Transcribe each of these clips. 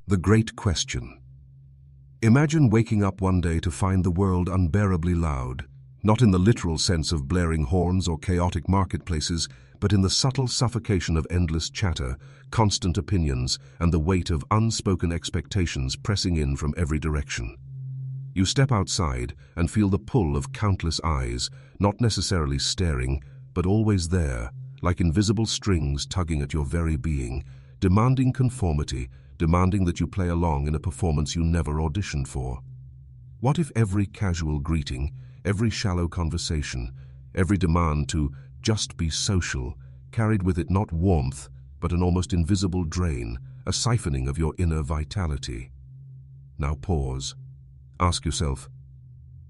The great question. Imagine waking up one day to find the world unbearably loud, not in the literal sense of blaring horns or chaotic marketplaces, but in the subtle suffocation of endless chatter, constant opinions, and the weight of unspoken expectations pressing in from every direction. You step outside and feel the pull of countless eyes, not necessarily staring, but always there, like invisible strings tugging at your very being, demanding conformity, demanding that you play along in a performance you never auditioned for. What if every casual greeting, every shallow conversation, every demand to just be social, carried with it not warmth, but an almost invisible drain, a siphoning of your inner vitality? Now pause. Ask yourself,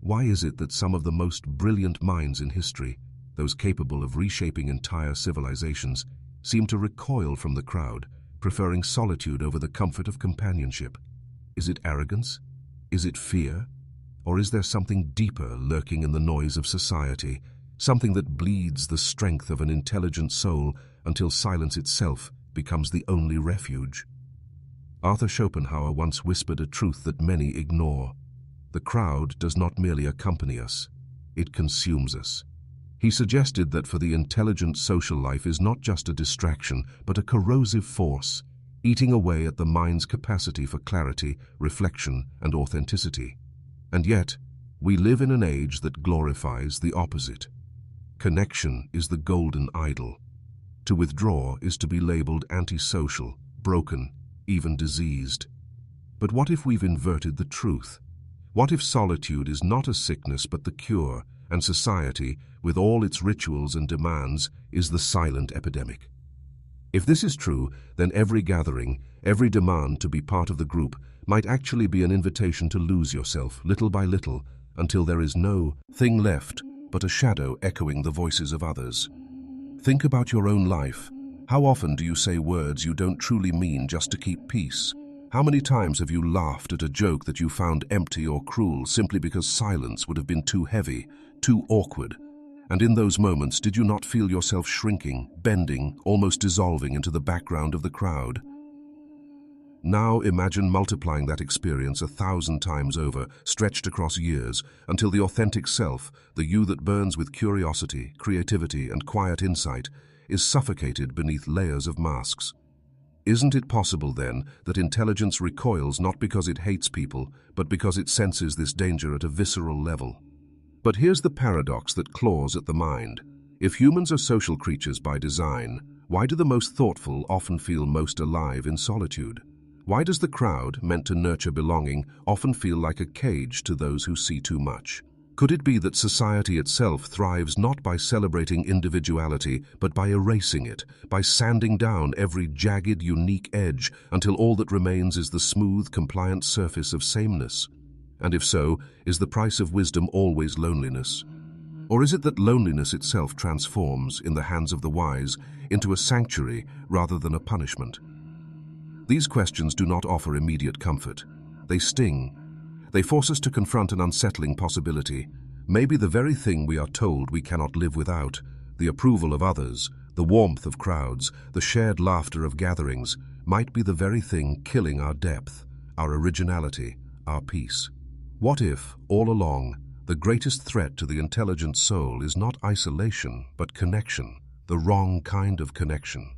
why is it that some of the most brilliant minds in history, those capable of reshaping entire civilizations, seem to recoil from the crowd, preferring solitude over the comfort of companionship? Is it arrogance? Is it fear? Or is there something deeper lurking in the noise of society, something that bleeds the strength of an intelligent soul until silence itself becomes the only refuge? Arthur Schopenhauer once whispered a truth that many ignore. The crowd does not merely accompany us, it consumes us. He suggested that for the intelligent social life is not just a distraction, but a corrosive force, eating away at the mind's capacity for clarity, reflection, and authenticity. And yet, we live in an age that glorifies the opposite. Connection is the golden idol. To withdraw is to be labeled antisocial, broken, even diseased. But what if we've inverted the truth? What if solitude is not a sickness but the cure, and society, with all its rituals and demands, is the silent epidemic? If this is true, then every gathering, every demand to be part of the group might actually be an invitation to lose yourself, little by little, until there is no thing left but a shadow echoing the voices of others. Think about your own life. How often do you say words you don't truly mean just to keep peace? How many times have you laughed at a joke that you found empty or cruel simply because silence would have been too heavy, too awkward? And in those moments, did you not feel yourself shrinking, bending, almost dissolving into the background of the crowd? Now imagine multiplying that experience 1,000 times over, stretched across years, until the authentic self, the you that burns with curiosity, creativity, and quiet insight, is suffocated beneath layers of masks. Isn't it possible, then, that intelligence recoils not because it hates people, but because it senses this danger at a visceral level? But here's the paradox that claws at the mind. If humans are social creatures by design, why do the most thoughtful often feel most alive in solitude? Why does the crowd, meant to nurture belonging, often feel like a cage to those who see too much? Could it be that society itself thrives not by celebrating individuality, but by erasing it, by sanding down every jagged, unique edge until all that remains is the smooth, compliant surface of sameness? And if so, is the price of wisdom always loneliness? Or is it that loneliness itself transforms, in the hands of the wise, into a sanctuary rather than a punishment? These questions do not offer immediate comfort. They sting. They force us to confront an unsettling possibility. Maybe the very thing we are told we cannot live without, the approval of others, the warmth of crowds, the shared laughter of gatherings, might be the very thing killing our depth, our originality, our peace. What if, all along, the greatest threat to the intelligent soul is not isolation, but connection, the wrong kind of connection?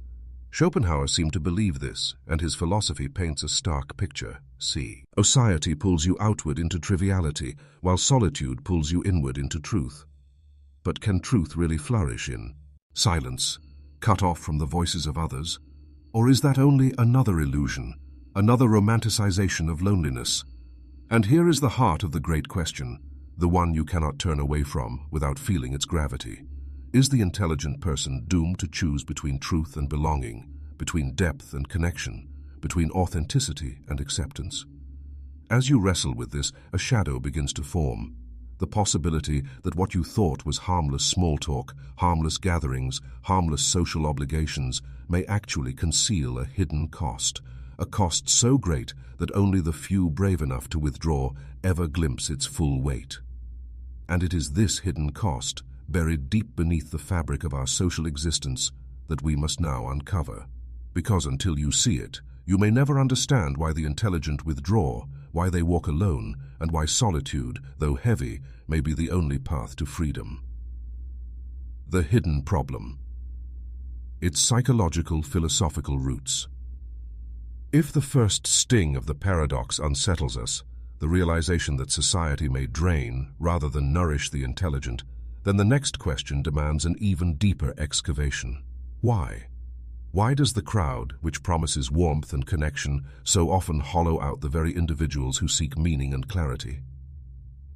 Schopenhauer seemed to believe this, and his philosophy paints a stark picture. See, society pulls you outward into triviality, while solitude pulls you inward into truth. But can truth really flourish in silence, cut off from the voices of others? Or is that only another illusion, another romanticization of loneliness? And here is the heart of the great question, the one you cannot turn away from without feeling its gravity. Is the intelligent person doomed to choose between truth and belonging, between depth and connection, between authenticity and acceptance? As you wrestle with this, a shadow begins to form. The possibility that what you thought was harmless small talk, harmless gatherings, harmless social obligations may actually conceal a hidden cost, a cost so great that only the few brave enough to withdraw ever glimpse its full weight. And it is this hidden cost, buried deep beneath the fabric of our social existence, that we must now uncover. Because until you see it, You may never understand why the intelligent withdraw, why they walk alone, and why solitude, though heavy, may be the only path to freedom. The hidden problem. Its psychological, philosophical roots. If the first sting of the paradox unsettles us, the realization that society may drain rather than nourish the intelligent, then the next question demands an even deeper excavation. Why? Why does the crowd, which promises warmth and connection, so often hollow out the very individuals who seek meaning and clarity?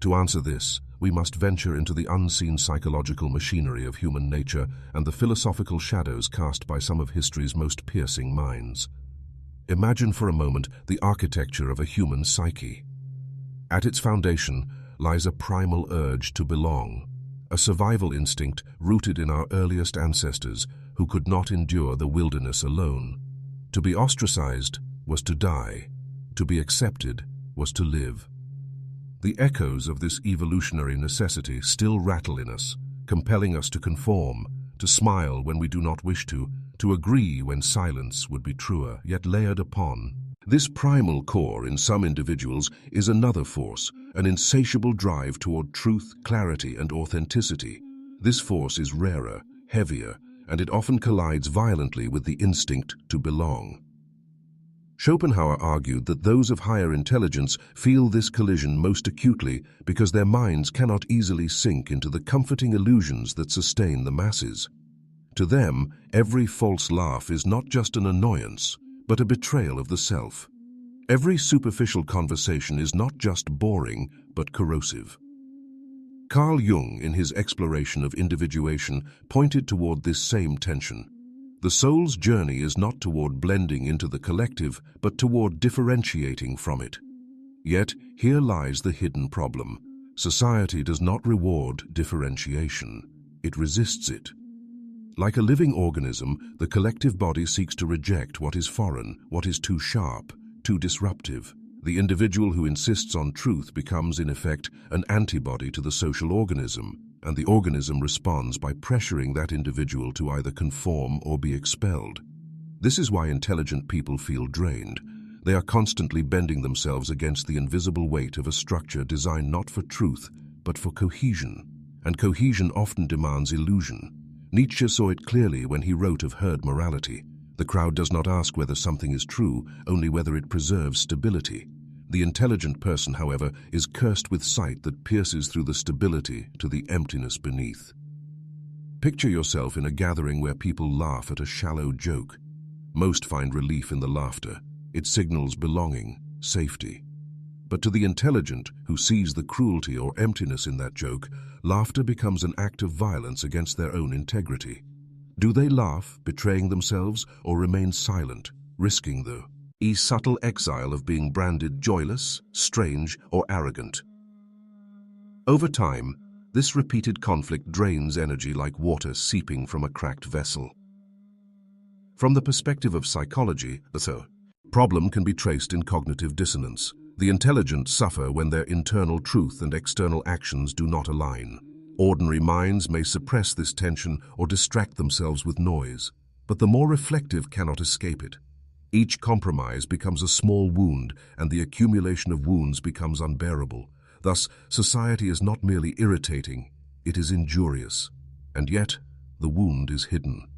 To answer this, we must venture into the unseen psychological machinery of human nature and the philosophical shadows cast by some of history's most piercing minds. Imagine for a moment the architecture of a human psyche. At its foundation lies a primal urge to belong, a survival instinct rooted in our earliest ancestors who could not endure the wilderness alone. To be ostracized was to die. To be accepted was to live. The echoes of this evolutionary necessity still rattle in us, compelling us to conform, to smile when we do not wish to agree when silence would be truer, yet layered upon. This primal core in some individuals is another force, an insatiable drive toward truth, clarity, and authenticity. This force is rarer, heavier, and it often collides violently with the instinct to belong. Schopenhauer argued that those of higher intelligence feel this collision most acutely because their minds cannot easily sink into the comforting illusions that sustain the masses. To them, every false laugh is not just an annoyance, but a betrayal of the self. Every superficial conversation is not just boring, but corrosive. Carl Jung, in his exploration of individuation, pointed toward this same tension. The soul's journey is not toward blending into the collective, but toward differentiating from it. Yet, here lies the hidden problem. Society does not reward differentiation. It resists it. Like a living organism, the collective body seeks to reject what is foreign, what is too sharp, too disruptive. The individual who insists on truth becomes, in effect, an antibody to the social organism, and the organism responds by pressuring that individual to either conform or be expelled. This is why intelligent people feel drained. They are constantly bending themselves against the invisible weight of a structure designed not for truth, but for cohesion. And cohesion often demands illusion. Nietzsche saw it clearly when he wrote of herd morality. The crowd does not ask whether something is true, only whether it preserves stability. The intelligent person, however, is cursed with sight that pierces through the stability to the emptiness beneath. Picture yourself in a gathering where people laugh at a shallow joke. Most find relief in the laughter. It signals belonging, safety. But to the intelligent, who sees the cruelty or emptiness in that joke, laughter becomes an act of violence against their own integrity. Do they laugh, betraying themselves, or remain silent, risking the subtle exile of being branded joyless, strange, or arrogant? Over time, this repeated conflict drains energy like water seeping from a cracked vessel. From the perspective of psychology, the problem can be traced in cognitive dissonance. The intelligent suffer when their internal truth and external actions do not align. Ordinary minds may suppress this tension or distract themselves with noise, but the more reflective cannot escape it. Each compromise becomes a small wound, and the accumulation of wounds becomes unbearable. Thus, society is not merely irritating, it is injurious. And yet, the wound is hidden.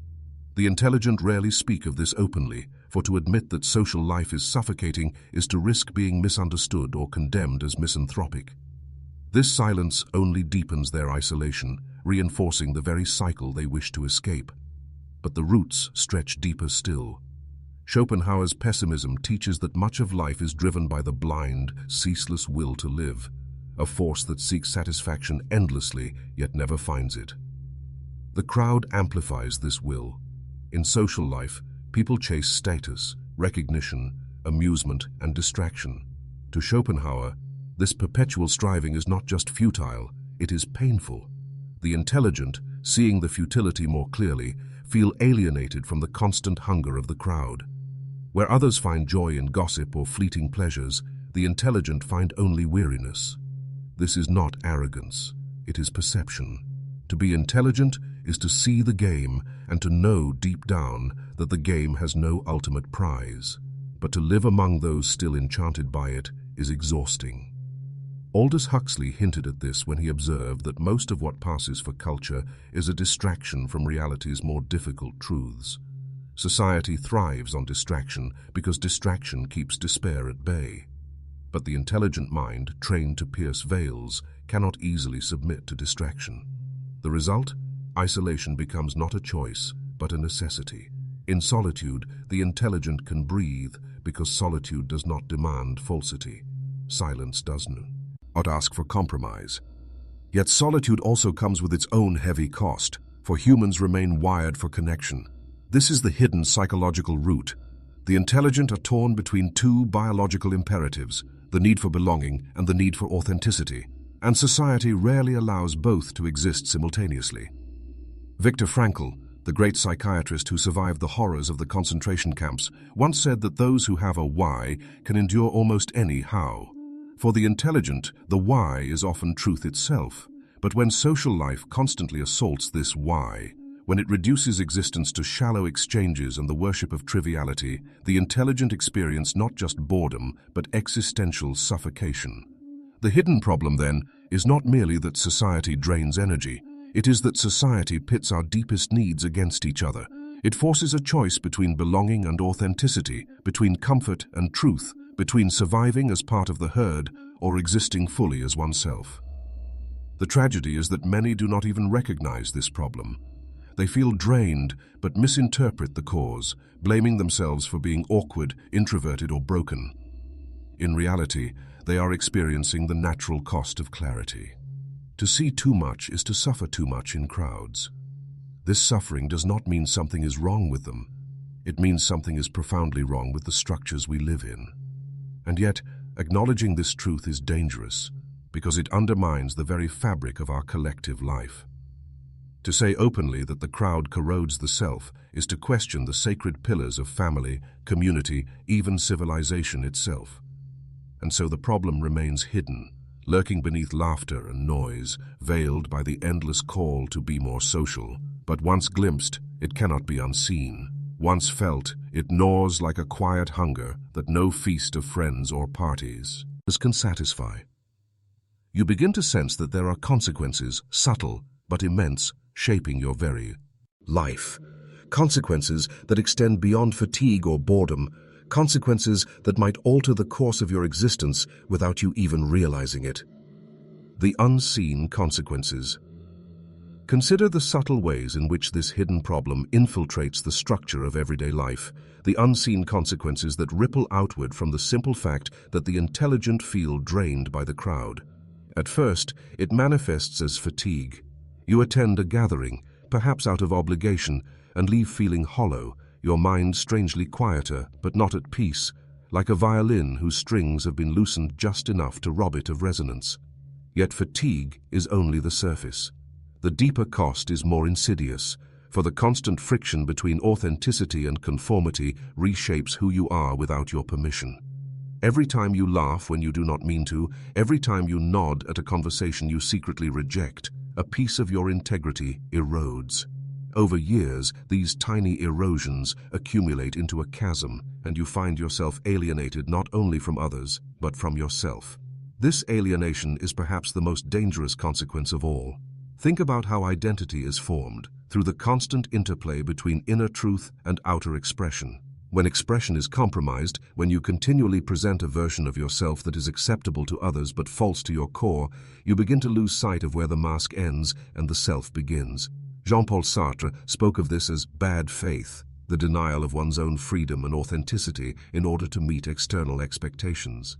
The intelligent rarely speak of this openly, for to admit that social life is suffocating is to risk being misunderstood or condemned as misanthropic. This silence only deepens their isolation, reinforcing the very cycle they wish to escape. But the roots stretch deeper still. Schopenhauer's pessimism teaches that much of life is driven by the blind, ceaseless will to live, a force that seeks satisfaction endlessly yet never finds it. The crowd amplifies this will. In social life, people chase status, recognition, amusement, and distraction. To Schopenhauer, this perpetual striving is not just futile, it is painful. The intelligent, seeing the futility more clearly, feel alienated from the constant hunger of the crowd. Where others find joy in gossip or fleeting pleasures, the intelligent find only weariness. This is not arrogance, it is perception. To be intelligent is to see the game and to know deep down that the game has no ultimate prize. but to live among those still enchanted by it is exhausting. Aldous Huxley hinted at this when he observed that most of what passes for culture is a distraction from reality's more difficult truths. Society thrives on distraction because distraction keeps despair at bay. But the intelligent mind, trained to pierce veils, cannot easily submit to distraction. The result? Isolation becomes not a choice, but a necessity. In solitude, the intelligent can breathe because solitude does not demand falsity. Silence does not ask for compromise. Yet solitude also comes with its own heavy cost, for humans remain wired for connection. This is the hidden psychological root. The intelligent are torn between two biological imperatives, the need for belonging and the need for authenticity, and society rarely allows both to exist simultaneously. Viktor Frankl, the great psychiatrist who survived the horrors of the concentration camps, once said that those who have a why can endure almost any how. For the intelligent, the why is often truth itself. But when social life constantly assaults this why, when it reduces existence to shallow exchanges and the worship of triviality, the intelligent experience not just boredom, but existential suffocation. The hidden problem, then, is not merely that society drains energy. It is that society pits our deepest needs against each other. It forces a choice between belonging and authenticity, between comfort and truth, between surviving as part of the herd or existing fully as oneself. The tragedy is that many do not even recognize this problem. They feel drained but misinterpret the cause, blaming themselves for being awkward, introverted, or broken. In reality, they are experiencing the natural cost of clarity. To see too much is to suffer too much in crowds. This suffering does not mean something is wrong with them. It means something is profoundly wrong with the structures we live in. And yet, acknowledging this truth is dangerous, because it undermines the very fabric of our collective life. To say openly that the crowd corrodes the self is to question the sacred pillars of family, community, even civilization itself. And so the problem remains hidden, lurking beneath laughter and noise, veiled by the endless call to be more social. But once glimpsed, it cannot be unseen. Once felt, it gnaws like a quiet hunger that no feast of friends or parties can satisfy. You begin to sense that there are consequences, subtle but immense, shaping your very life. Consequences that extend beyond fatigue or boredom, consequences that might alter the course of your existence without you even realizing it. The unseen consequences. Consider the subtle ways in which this hidden problem infiltrates the structure of everyday life, the unseen consequences that ripple outward from the simple fact that the intelligent feel drained by the crowd. At first, it manifests as fatigue. You attend a gathering, perhaps out of obligation, and leave feeling hollow, your mind strangely quieter but not at peace, like a violin whose strings have been loosened just enough to rob it of resonance. Yet fatigue is only the surface. The deeper cost is more insidious, for the constant friction between authenticity and conformity reshapes who you are without your permission. Every time you laugh when you do not mean to, every time you nod at a conversation you secretly reject, a piece of your integrity erodes. Over years, these tiny erosions accumulate into a chasm, and you find yourself alienated not only from others, but from yourself. This alienation is perhaps the most dangerous consequence of all. Think about how identity is formed, through the constant interplay between inner truth and outer expression. When expression is compromised, when you continually present a version of yourself that is acceptable to others but false to your core, you begin to lose sight of where the mask ends and the self begins. Jean-Paul Sartre spoke of this as bad faith, the denial of one's own freedom and authenticity in order to meet external expectations.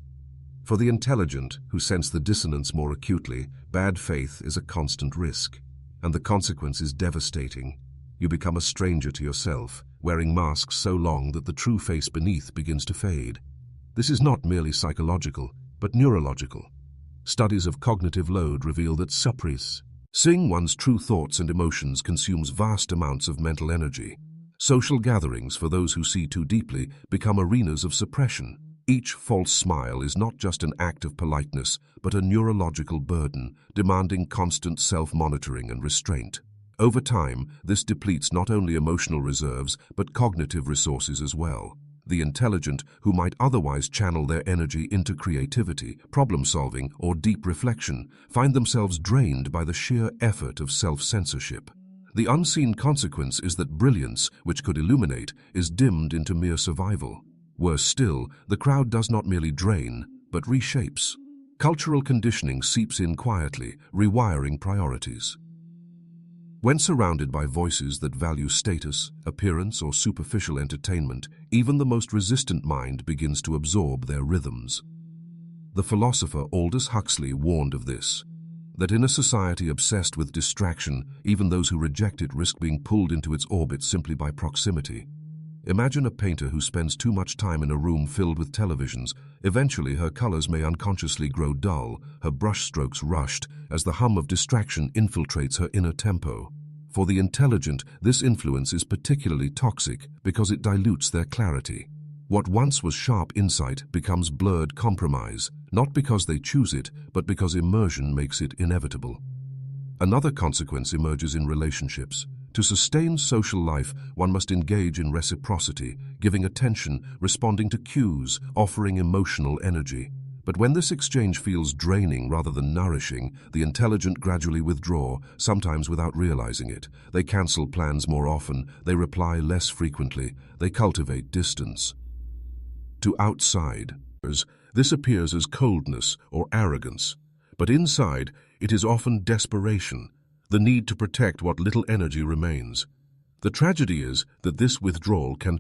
For the intelligent, who sense the dissonance more acutely, bad faith is a constant risk, and the consequence is devastating. You become a stranger to yourself, wearing masks so long that the true face beneath begins to fade. This is not merely psychological, but neurological. Studies of cognitive load reveal that seeing one's true thoughts and emotions consumes vast amounts of mental energy. Social gatherings, for those who see too deeply, become arenas of suppression. Each false smile is not just an act of politeness, but a neurological burden, demanding constant self-monitoring and restraint. Over time, this depletes not only emotional reserves, but cognitive resources as well. the intelligent, who might otherwise channel their energy into creativity, problem-solving, or deep reflection, find themselves drained by the sheer effort of self-censorship. The unseen consequence is that brilliance, which could illuminate, is dimmed into mere survival. Worse still, the crowd does not merely drain, but reshapes. Cultural conditioning seeps in quietly, rewiring priorities. When surrounded by voices that value status, appearance, or superficial entertainment, even the most resistant mind begins to absorb their rhythms. The philosopher Aldous Huxley warned of this, that in a society obsessed with distraction, even those who reject it risk being pulled into its orbit simply by proximity. Imagine a painter who spends too much time in a room filled with televisions. Eventually, her colors may unconsciously grow dull, her brushstrokes rushed, as the hum of distraction infiltrates her inner tempo. For the intelligent, this influence is particularly toxic because it dilutes their clarity. What once was sharp insight becomes blurred compromise, not because they choose it, but because immersion makes it inevitable. Another consequence emerges in relationships. To sustain social life, one must engage in reciprocity, giving attention, responding to cues, offering emotional energy. But when this exchange feels draining rather than nourishing, the intelligent gradually withdraw, sometimes without realizing it. They cancel plans more often, they reply less frequently, they cultivate distance. To outsiders, this appears as coldness or arrogance, but inside, it is often desperation, the need to protect what little energy remains. The tragedy is that this withdrawal can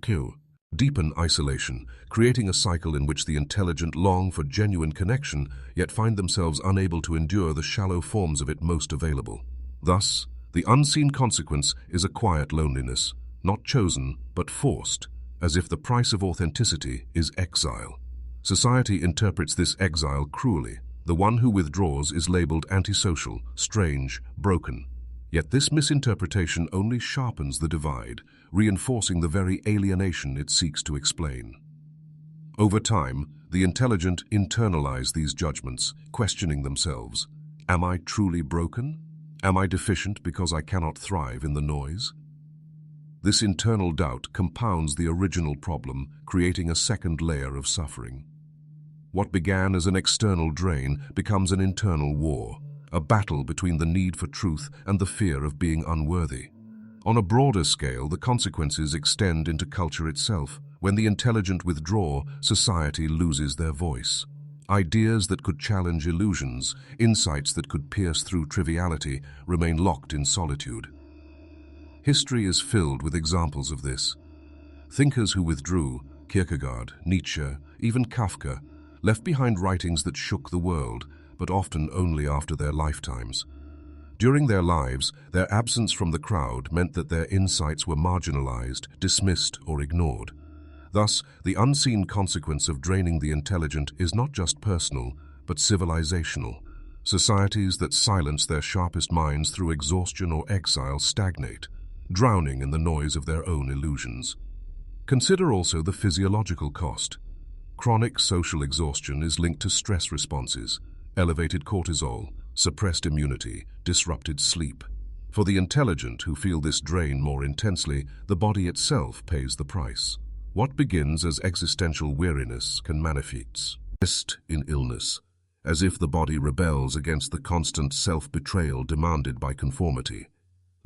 deepen isolation, creating a cycle in which the intelligent long for genuine connection, yet find themselves unable to endure the shallow forms of it most available. Thus, the unseen consequence is a quiet loneliness, not chosen, but forced, as if the price of authenticity is exile. Society interprets this exile cruelly. The one who withdraws is labeled antisocial, strange, broken. Yet this misinterpretation only sharpens the divide, reinforcing the very alienation it seeks to explain. Over time, the intelligent internalize these judgments, questioning themselves. Am I truly broken? Am I deficient because I cannot thrive in the noise? This internal doubt compounds the original problem, creating a second layer of suffering. What began as an external drain becomes an internal war, a battle between the need for truth and the fear of being unworthy. On a broader scale, the consequences extend into culture itself. When the intelligent withdraw, society loses their voice. Ideas that could challenge illusions, insights that could pierce through triviality, remain locked in solitude. History is filled with examples of this. Thinkers who withdrew, Kierkegaard, Nietzsche, even Kafka, left behind writings that shook the world, but often only after their lifetimes. During their lives, their absence from the crowd meant that their insights were marginalized, dismissed, or ignored. Thus, the unseen consequence of draining the intelligent is not just personal, but civilizational. Societies that silence their sharpest minds through exhaustion or exile stagnate, drowning in the noise of their own illusions. Consider also the physiological cost. Chronic social exhaustion is linked to stress responses, elevated cortisol, suppressed immunity, disrupted sleep. For the intelligent who feel this drain more intensely, the body itself pays the price. What begins as existential weariness can manifest in illness, as if the body rebels against the constant self-betrayal demanded by conformity.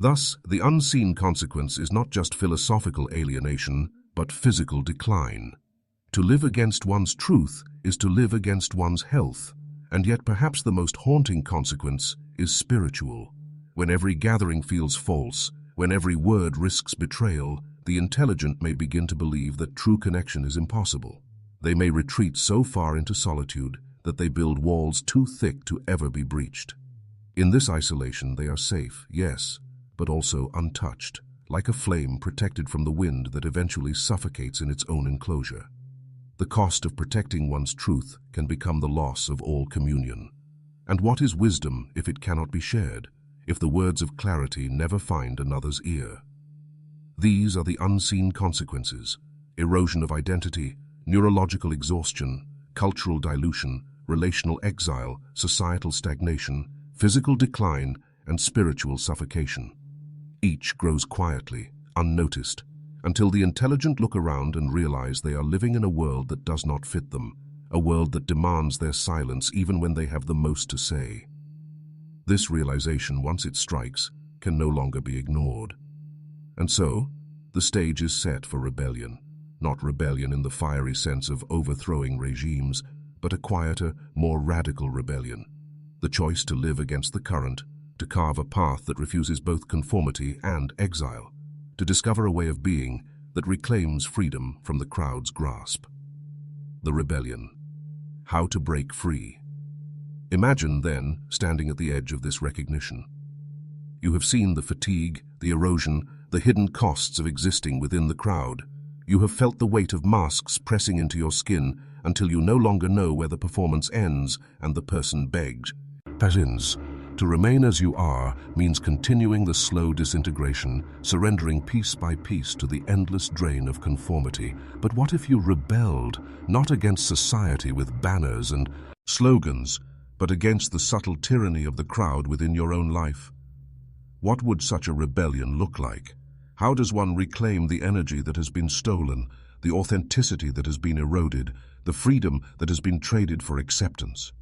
Thus, the unseen consequence is not just philosophical alienation, but physical decline. To live against one's truth is to live against one's health, and yet perhaps the most haunting consequence is spiritual. When every gathering feels false, when every word risks betrayal, the intelligent may begin to believe that true connection is impossible. They may retreat so far into solitude that they build walls too thick to ever be breached. In this isolation they are safe, yes, but also untouched, like a flame protected from the wind that eventually suffocates in its own enclosure. The cost of protecting one's truth can become the loss of all communion. And what is wisdom if it cannot be shared, if the words of clarity never find another's ear? These are the unseen consequences: erosion of identity, neurological exhaustion, cultural dilution, relational exile, societal stagnation, physical decline, and spiritual suffocation. Each grows quietly, unnoticed, until the intelligent look around and realize they are living in a world that does not fit them, a world that demands their silence even when they have the most to say. This realization, once it strikes, can no longer be ignored. And so, the stage is set for rebellion. Not rebellion in the fiery sense of overthrowing regimes, but a quieter, more radical rebellion. The choice to live against the current, to carve a path that refuses both conformity and exile, to discover a way of being that reclaims freedom from the crowd's grasp. The rebellion. How to break free. Imagine, then, standing at the edge of this recognition. You have seen the fatigue, the erosion, the hidden costs of existing within the crowd. You have felt the weight of masks pressing into your skin until you no longer know where the performance ends and the person begs. Passions. To remain as you are means continuing the slow disintegration, surrendering piece by piece to the endless drain of conformity. But what if you rebelled, not against society with banners and slogans, but against the subtle tyranny of the crowd within your own life? What would such a rebellion look like? How does one reclaim the energy that has been stolen, the authenticity that has been eroded, the freedom that has been traded for acceptance?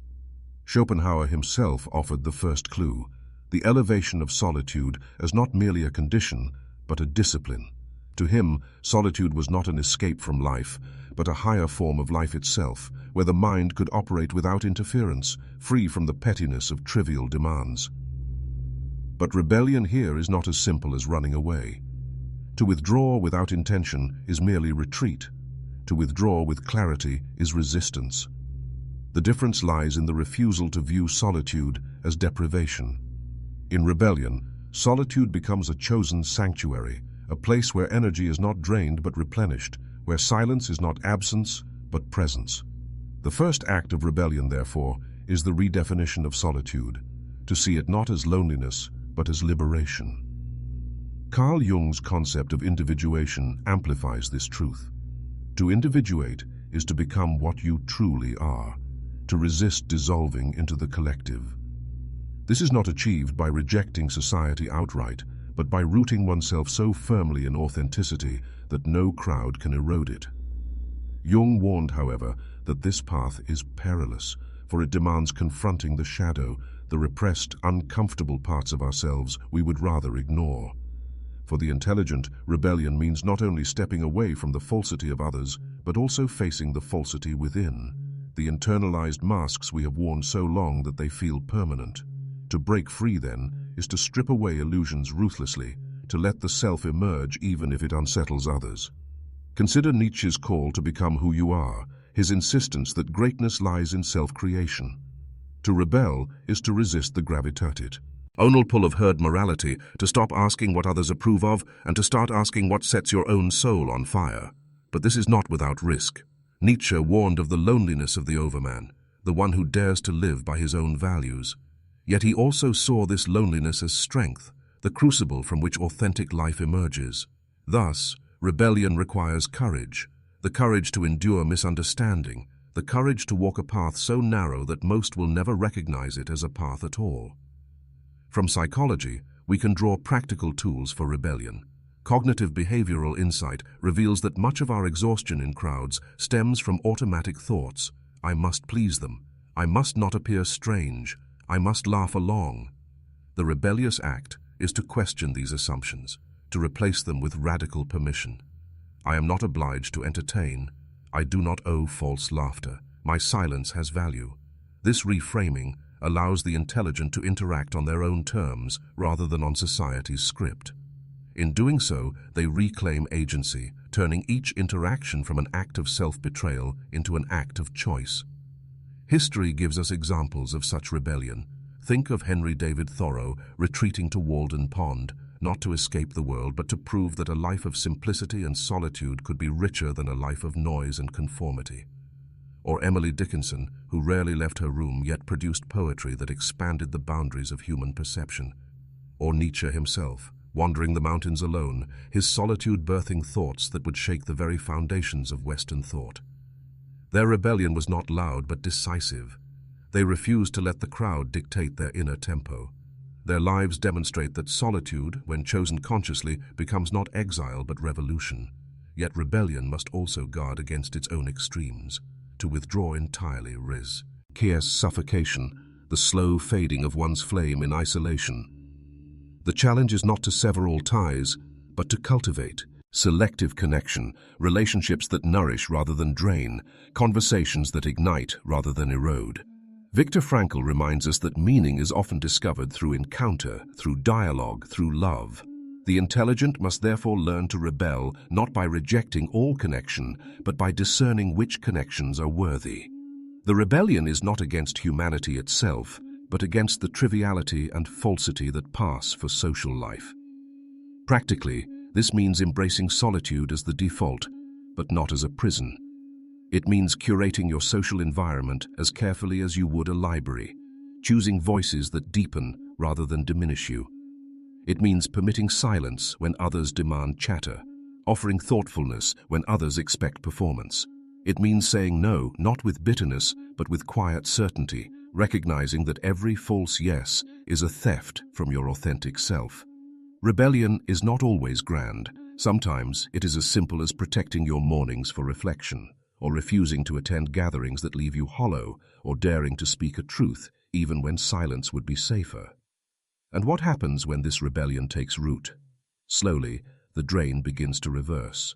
Schopenhauer himself offered the first clue, the elevation of solitude as not merely a condition, but a discipline. To him, solitude was not an escape from life, but a higher form of life itself, where the mind could operate without interference, free from the pettiness of trivial demands. But rebellion here is not as simple as running away. To withdraw without intention is merely retreat. To withdraw with clarity is resistance. The difference lies in the refusal to view solitude as deprivation. In rebellion, solitude becomes a chosen sanctuary, a place where energy is not drained but replenished, where silence is not absence but presence. The first act of rebellion, therefore, is the redefinition of solitude, to see it not as loneliness but as liberation. Carl Jung's concept of individuation amplifies this truth. To individuate is to become what you truly are, to resist dissolving into the collective. This is not achieved by rejecting society outright, but by rooting oneself so firmly in authenticity that no crowd can erode it. Jung warned, however, that this path is perilous, for it demands confronting the shadow, the repressed, uncomfortable parts of ourselves we would rather ignore. For the intelligent, rebellion means not only stepping away from the falsity of others, but also facing the falsity within, the internalized masks we have worn so long that they feel permanent. To break free, then, is to strip away illusions ruthlessly, to let the self emerge even if it unsettles others. Consider Nietzsche's call to become who you are, his insistence that greatness lies in self-creation. To rebel is to resist the gravitatit, onal pull of herd morality, to stop asking what others approve of and to start asking what sets your own soul on fire. But this is not without risk. Nietzsche warned of the loneliness of the overman, the one who dares to live by his own values. Yet he also saw this loneliness as strength, the crucible from which authentic life emerges. Thus, rebellion requires courage, the courage to endure misunderstanding, the courage to walk a path so narrow that most will never recognize it as a path at all. From psychology, we can draw practical tools for rebellion. Cognitive behavioral insight reveals that much of our exhaustion in crowds stems from automatic thoughts. I must please them. I must not appear strange. I must laugh along. The rebellious act is to question these assumptions, to replace them with radical permission. I am not obliged to entertain. I do not owe false laughter. My silence has value. This reframing allows the intelligent to interact on their own terms rather than on society's script. In doing so, they reclaim agency, turning each interaction from an act of self-betrayal into an act of choice. History gives us examples of such rebellion. Think of Henry David Thoreau retreating to Walden Pond, not to escape the world, but to prove that a life of simplicity and solitude could be richer than a life of noise and conformity. Or Emily Dickinson, who rarely left her room yet produced poetry that expanded the boundaries of human perception. Or Nietzsche himself, wandering the mountains alone, his solitude birthing thoughts that would shake the very foundations of Western thought. Their rebellion was not loud but decisive. They refused to let the crowd dictate their inner tempo. Their lives demonstrate that solitude, when chosen consciously, becomes not exile but revolution. Yet rebellion must also guard against its own extremes. To withdraw entirely risks suffocation, the slow fading of one's flame in isolation. The challenge is not to sever all ties, but to cultivate selective connection, relationships that nourish rather than drain, conversations that ignite rather than erode. Viktor Frankl reminds us that meaning is often discovered through encounter, through dialogue, through love. The intelligent must therefore learn to rebel not by rejecting all connection, but by discerning which connections are worthy. The rebellion is not against humanity itself, but against the triviality and falsity that pass for social life. Practically, this means embracing solitude as the default, but not as a prison. It means curating your social environment as carefully as you would a library, choosing voices that deepen rather than diminish you. It means permitting silence when others demand chatter, offering thoughtfulness when others expect performance. It means saying no, not with bitterness, but with quiet certainty, recognizing that every false yes is a theft from your authentic self. Rebellion is not always grand. Sometimes it is as simple as protecting your mornings for reflection, or refusing to attend gatherings that leave you hollow, or daring to speak a truth, even when silence would be safer. And what happens when this rebellion takes root? Slowly, the drain begins to reverse.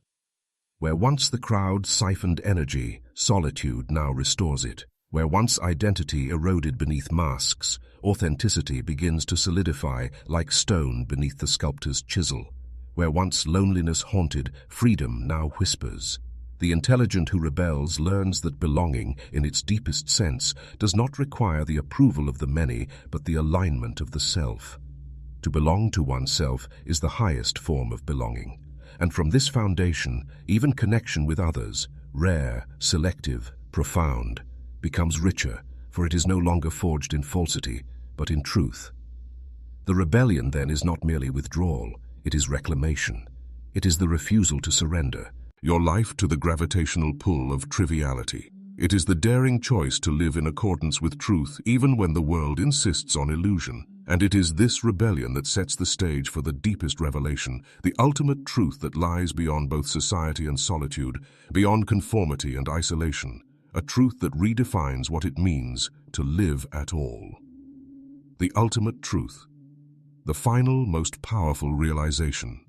Where once the crowd siphoned energy, solitude now restores it. Where once identity eroded beneath masks, authenticity begins to solidify like stone beneath the sculptor's chisel. Where once loneliness haunted, freedom now whispers. The intelligent who rebels learns that belonging, in its deepest sense, does not require the approval of the many, but the alignment of the self. To belong to oneself is the highest form of belonging. And from this foundation, even connection with others, rare, selective, profound, becomes richer, for it is no longer forged in falsity, but in truth. The rebellion, then, is not merely withdrawal, it is reclamation. It is the refusal to surrender your life to the gravitational pull of triviality. It is the daring choice to live in accordance with truth even when the world insists on illusion. And it is this rebellion that sets the stage for the deepest revelation, the ultimate truth that lies beyond both society and solitude, beyond conformity and isolation, a truth that redefines what it means to live at all. The ultimate truth, the final, most powerful realization.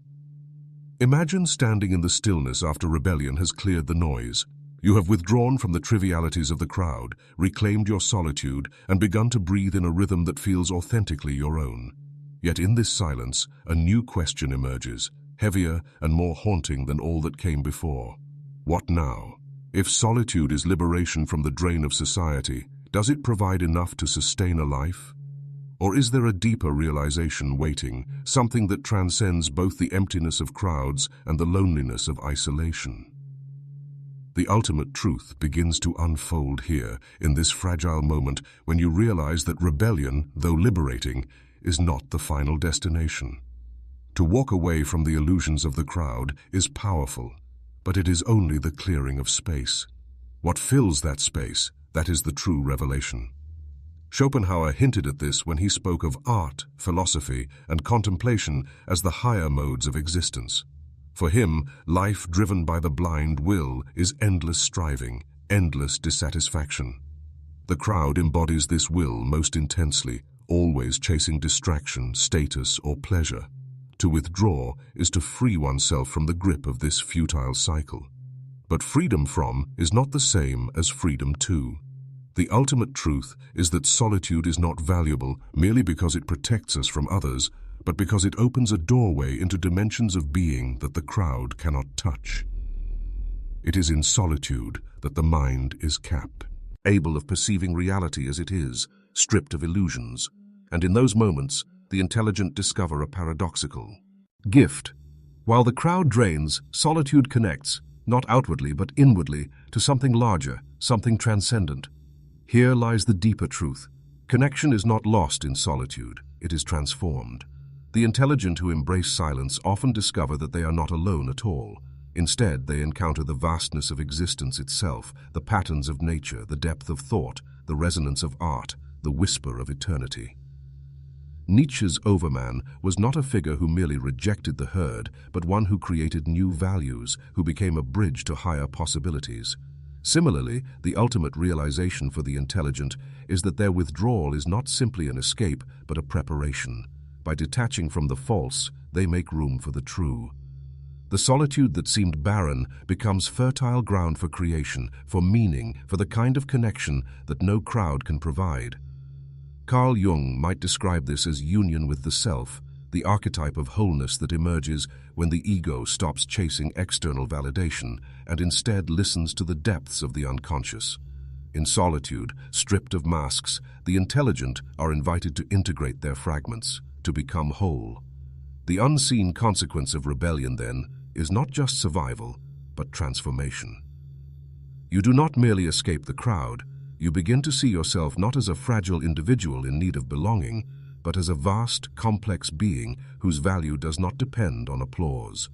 Imagine standing in the stillness after rebellion has cleared the noise. You have withdrawn from the trivialities of the crowd, reclaimed your solitude, and begun to breathe in a rhythm that feels authentically your own. Yet in this silence, a new question emerges, heavier and more haunting than all that came before. What now? If solitude is liberation from the drain of society, does it provide enough to sustain a life? Or is there a deeper realization waiting, something that transcends both the emptiness of crowds and the loneliness of isolation? The ultimate truth begins to unfold here, in this fragile moment when you realize that rebellion, though liberating, is not the final destination. To walk away from the illusions of the crowd is powerful, but it is only the clearing of space. What fills that space, that is the true revelation. Schopenhauer hinted at this when he spoke of art, philosophy, and contemplation as the higher modes of existence. For him, life driven by the blind will is endless striving, endless dissatisfaction. The crowd embodies this will most intensely, always chasing distraction, status, or pleasure. To withdraw is to free oneself from the grip of this futile cycle. But freedom from is not the same as freedom to. The ultimate truth is that solitude is not valuable merely because it protects us from others, but because it opens a doorway into dimensions of being that the crowd cannot touch. It is in solitude that the mind is capped, able of perceiving reality as it is, stripped of illusions. And in those moments, the intelligent discover a paradoxical gift. While the crowd drains, solitude connects, not outwardly but inwardly, to something larger, something transcendent. Here lies the deeper truth. Connection is not lost in solitude, it is transformed. The intelligent who embrace silence often discover that they are not alone at all. Instead, they encounter the vastness of existence itself, the patterns of nature, the depth of thought, the resonance of art, the whisper of eternity. Nietzsche's overman was not a figure who merely rejected the herd, but one who created new values, who became a bridge to higher possibilities. Similarly, the ultimate realization for the intelligent is that their withdrawal is not simply an escape, but a preparation. By detaching from the false, they make room for the true. The solitude that seemed barren becomes fertile ground for creation, for meaning, for the kind of connection that no crowd can provide. Carl Jung might describe this as union with the self, the archetype of wholeness that emerges when the ego stops chasing external validation and instead listens to the depths of the unconscious. In solitude, stripped of masks, the intelligent are invited to integrate their fragments, to become whole. The unseen consequence of rebellion, then, is not just survival, but transformation. You do not merely escape the crowd. You begin to see yourself not as a fragile individual in need of belonging, but as a vast, complex being whose value does not depend on applause.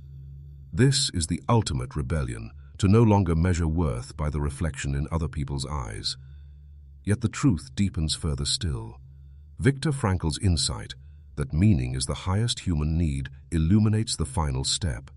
This is the ultimate rebellion, to no longer measure worth by the reflection in other people's eyes. Yet the truth deepens further still. Viktor Frankl's insight, that meaning is the highest human need, illuminates the final step.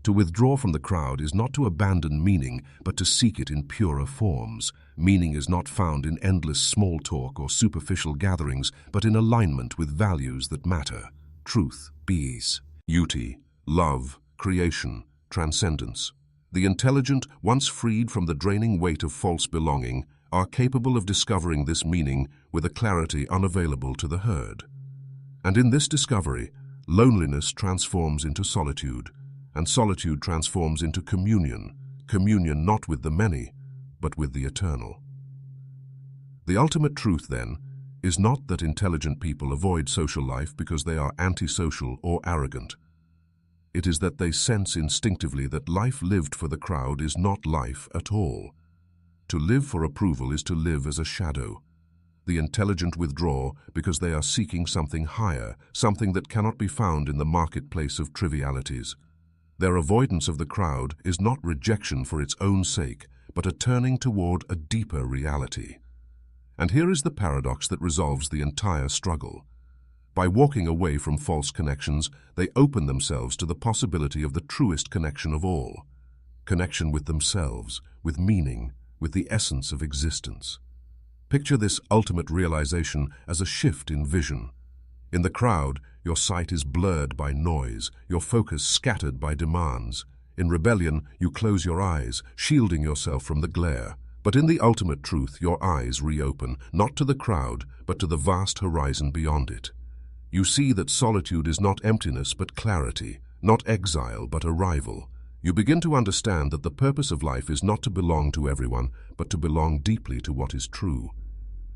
To withdraw from the crowd is not to abandon meaning, but to seek it in purer forms. Meaning is not found in endless small talk or superficial gatherings, but in alignment with values that matter: truth, peace, beauty, love, creation, transcendence. The intelligent, once freed from the draining weight of false belonging, are capable of discovering this meaning with a clarity unavailable to the herd. And in this discovery, loneliness transforms into solitude, and solitude transforms into communion, communion not with the many, but with the eternal. The ultimate truth, then, is not that intelligent people avoid social life because they are antisocial or arrogant. It is that they sense instinctively that life lived for the crowd is not life at all. To live for approval is to live as a shadow. The intelligent withdraw because they are seeking something higher, something that cannot be found in the marketplace of trivialities. Their avoidance of the crowd is not rejection for its own sake, but a turning toward a deeper reality. And here is the paradox that resolves the entire struggle. By walking away from false connections, they open themselves to the possibility of the truest connection of all. Connection with themselves, with meaning, with the essence of existence. Picture this ultimate realization as a shift in vision. In the crowd, your sight is blurred by noise, your focus scattered by demands. In rebellion, you close your eyes, shielding yourself from the glare. But in the ultimate truth, your eyes reopen, not to the crowd, but to the vast horizon beyond it. You see that solitude is not emptiness, but clarity, not exile, but arrival. You begin to understand that the purpose of life is not to belong to everyone, but to belong deeply to what is true.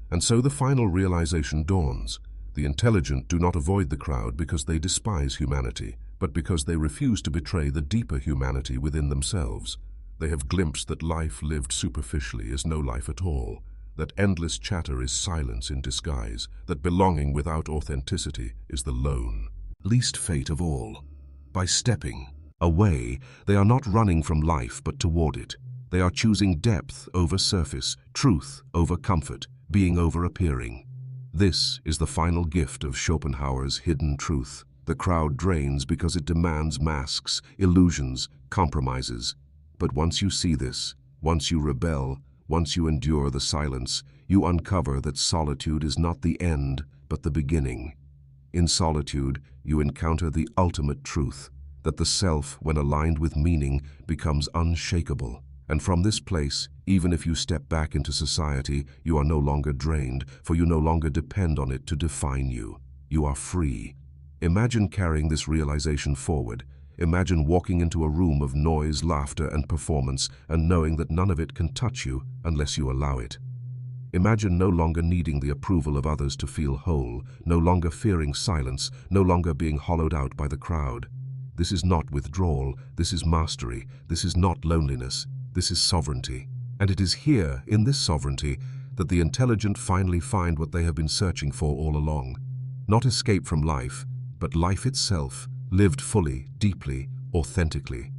And so the final realization dawns. The intelligent do not avoid the crowd because they despise humanity, but because they refuse to betray the deeper humanity within themselves. They have glimpsed that life lived superficially is no life at all, that endless chatter is silence in disguise, that belonging without authenticity is the lone, least fate of all. By stepping away, they are not running from life but toward it. They are choosing depth over surface, truth over comfort, being over appearing. This is the final gift of Schopenhauer's hidden truth. The crowd drains because it demands masks, illusions, compromises. But once you see this, once you rebel, once you endure the silence, you uncover that solitude is not the end, but the beginning. In solitude, you encounter the ultimate truth, that the self, when aligned with meaning, becomes unshakable. And from this place, even if you step back into society, you are no longer drained, for you no longer depend on it to define you. You are free. Imagine carrying this realization forward. Imagine walking into a room of noise, laughter, and performance, and knowing that none of it can touch you unless you allow it. Imagine no longer needing the approval of others to feel whole, no longer fearing silence, no longer being hollowed out by the crowd. This is not withdrawal, this is mastery, this is not loneliness, this is sovereignty. And it is here, in this sovereignty, that the intelligent finally find what they have been searching for all along. Not escape from life, but life itself, lived fully, deeply, authentically.